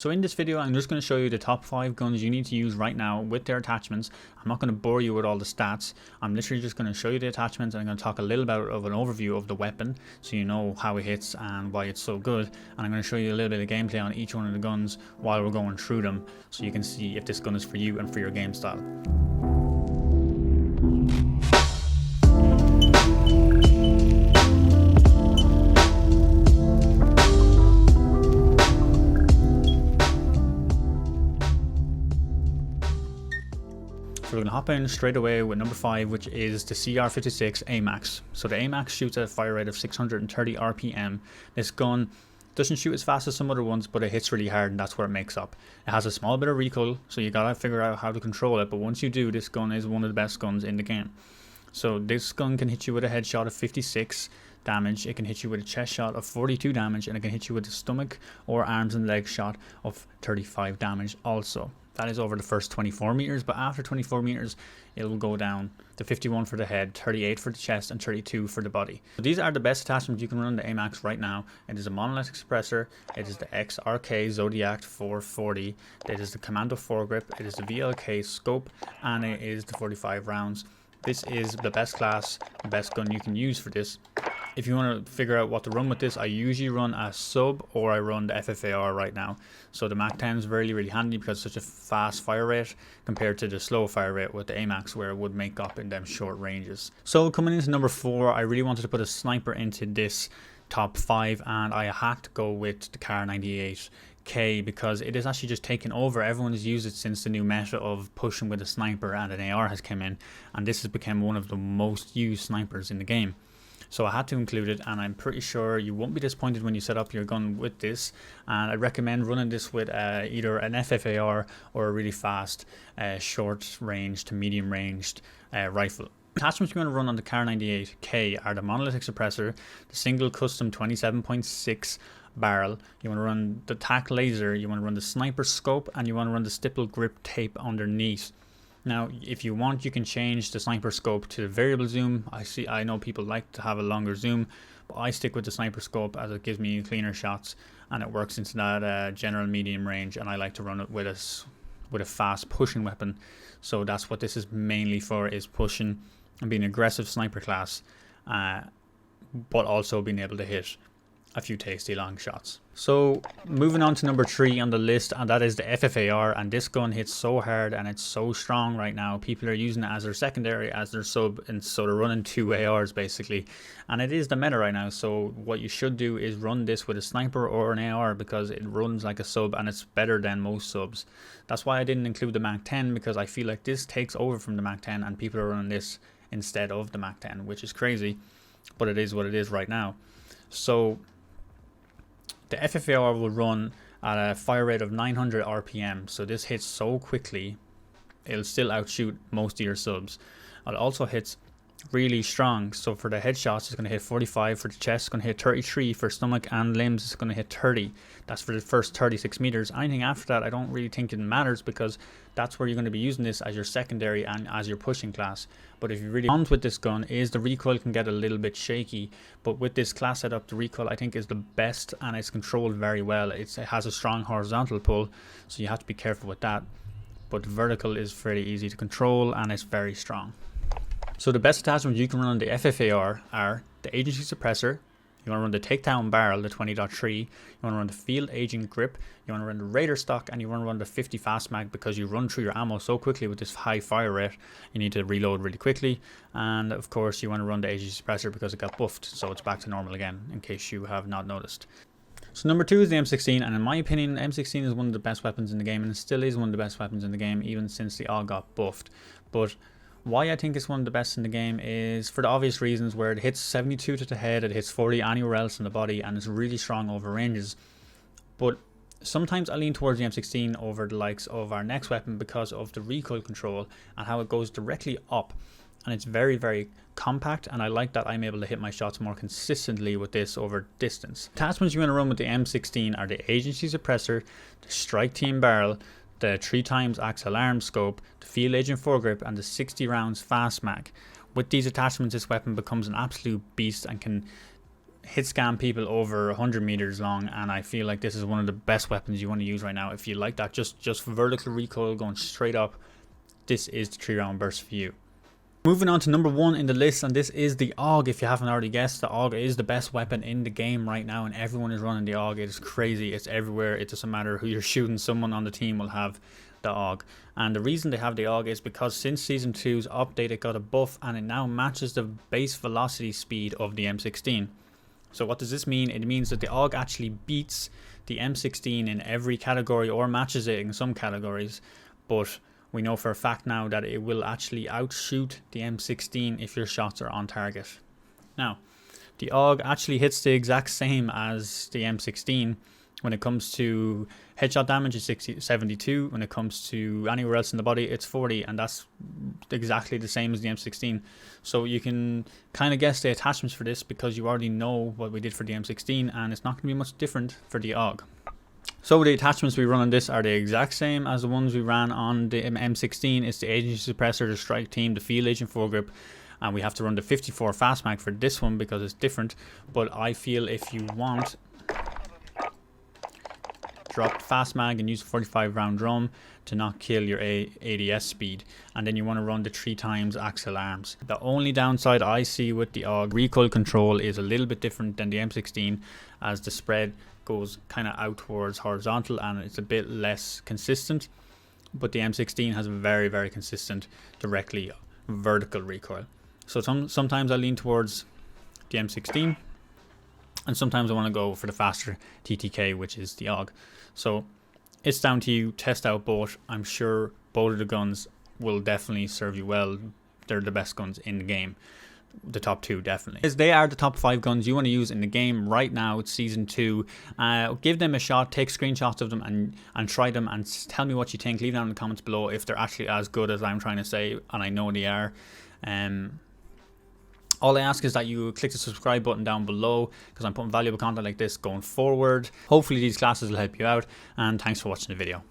So in this video, I'm just going to show you the top 5 guns you need to use right now with their attachments. I'm not going to bore you with all the stats. I'm literally just going to show you the attachments, and I'm going to talk a little bit of an overview of the weapon so you know how it hits and why it's so good. And I'm going to show you a little bit of gameplay on each one of the guns while we're going through them so you can see if this gun is for you and for your game style. So we're going to hop in straight away with number 5, which is the CR56 AMAX. So the AMAX shoots at a fire rate of 630 RPM. This gun doesn't shoot as fast as some other ones, but it hits really hard, and that's where it makes up. It has a small bit of recoil, so you gotta figure out how to control it, but once you do, this gun is one of the best guns in the game. So this gun can hit you with a headshot of 56 damage, it can hit you with a chest shot of 42 damage, and it can hit you with a stomach or arms and leg shot of 35 damage also. That is over the first 24 meters, but after 24 meters, it will go down to 51 for the head, 38 for the chest, and 32 for the body. So these are the best attachments you can run the AMAX right now. It is a monolithic suppressor, it is the XRK Zodiac 440, it is the Commando foregrip, it is the VLK scope, and it is the 45 rounds. This is the best class, the best gun you can use for this. If you want to figure out what to run with this, I usually run a sub or I run the FFAR right now. So the Mac 10 is really handy because it's such a fast fire rate compared to the slow fire rate with the AMAX, where it would make up in them short ranges. So coming into number 4, I really wanted to put a sniper into this top 5, and I had to go with the Kar 98K because it is actually just taken over. Everyone has used it since the new meta of pushing with a sniper and an AR has come in, and this has become one of the most used snipers in the game. So I had to include it, and I'm pretty sure you won't be disappointed when you set up your gun with this. And I recommend running this with either an FFAR or a really fast short range to medium ranged rifle. Attachments you're going to run on the Kar 98K are the monolithic suppressor, the single custom 27.6 barrel, you want to run the TAC laser, you want to run the sniper scope, and you want to run the stipple grip tape underneath. Now, if you want, you can change the sniper scope to the variable zoom. I know people like to have a longer zoom, but I stick with the sniper scope as it gives me cleaner shots and it works into that general medium range, and I like to run it with a fast pushing weapon. So that's what this is mainly for, is pushing and being an aggressive sniper class, but also being able to hit a few tasty long shots. So moving on to number 3 on the list, and that is the FFAR, and this gun hits so hard and it's so strong right now. People are using it as their secondary, as their sub, and so they're running 2 ARs basically, and it is the meta right now. So what you should do is run this with a sniper or an AR because it runs like a sub and it's better than most subs. That's why I didn't include the Mac 10, because I feel like this takes over from the Mac 10 and people are running this instead of the Mac 10, which is crazy, but it is what it is right now. So the FFAR will run at a fire rate of 900 RPM, so this hits so quickly, it'll still outshoot most of your subs. It also hits really strong, so for the headshots it's going to hit 45, for the chest it's going to hit 33, for stomach and limbs it's going to hit 30. That's for the first 36 meters. Anything after that I don't really think it matters, because that's where you're going to be using this as your secondary and as your pushing class. But if you really want with this gun is the recoil can get a little bit shaky, but with this class setup the recoil I think is the best, and it's controlled very well. It has a strong horizontal pull, so you have to be careful with that, but vertical is very easy to control and it's very strong. So the best attachments you can run on the FFAR are the agency suppressor, you want to run the takedown barrel, the 20.3, you want to run the field agent grip, you want to run the Raider stock, and you want to run the 50 fast mag, because you run through your ammo so quickly with this high fire rate, you need to reload really quickly. And of course you want to run the agency suppressor because it got buffed, so it's back to normal again, in case you have not noticed. So number 2 is the M16, and in my opinion M16 is one of the best weapons in the game, and it still is one of the best weapons in the game even since they all got buffed. But why I think it's one of the best in the game is for the obvious reasons, where it hits 72 to the head, it hits 40 anywhere else in the body, and it's really strong over ranges. But sometimes I lean towards the M16 over the likes of our next weapon because of the recoil control and how it goes directly up, and it's very compact, and I like that I'm able to hit my shots more consistently with this over distance. Attachments you want to run with the M16 are the agency suppressor, the strike team barrel, the 3x Axel arm scope, the field agent foregrip, and the 60 rounds fast mag. With these attachments this weapon becomes an absolute beast and can hit scan people over 100 meters long, and I feel like this is one of the best weapons you want to use right now. If you like that, just vertical recoil going straight up, this is the 3-round burst for you. Moving on to number 1 in the list, and this is the AUG. If you haven't already guessed, the AUG is the best weapon in the game right now, and everyone is running the AUG. It is crazy. It's everywhere. It doesn't matter who you're shooting. Someone on the team will have the AUG. And the reason they have the AUG is because since Season 2's update, it got a buff, and it now matches the base velocity speed of the M16. So what does this mean? It means that the AUG actually beats the M16 in every category, or matches it in some categories, but we know for a fact now that it will actually outshoot the M16 if your shots are on target. Now, the AUG actually hits the exact same as the M16. When it comes to headshot damage, it's 72. When it comes to anywhere else in the body, it's 40, and that's exactly the same as the M16. So you can kind of guess the attachments for this because you already know what we did for the M16, and it's not going to be much different for the AUG. So the attachments we run on this are the exact same as the ones we ran on the M16. It's the agency suppressor, the strike team, the field agent foregrip, and we have to run the 54 fast mag for this one because it's different. But I feel if you want, drop fast mag and use a 45 round drum to not kill your ADS speed, and then you want to run the 3x axial arms. The only downside I see with the AUG, recoil control is a little bit different than the M16, as the spread goes kind of out towards horizontal and it's a bit less consistent, but the M16 has a very, very consistent directly vertical recoil. So sometimes I lean towards the M16, and sometimes I want to go for the faster TTK, which is the AUG. So it's down to you. Test out both. I'm sure both of the guns will definitely serve you well. They're the best guns in the game. The top 2 definitely, because they are the top 5 guns you want to use in the game right now. It's Season 2. Give them a shot, take screenshots of them and try them, and tell me what you think. Leave down in the comments below if they're actually as good as I'm trying to say, and I know they are. All I ask is that you click the subscribe button down below, because I'm putting valuable content like this going forward. Hopefully these classes will help you out, and thanks for watching the video.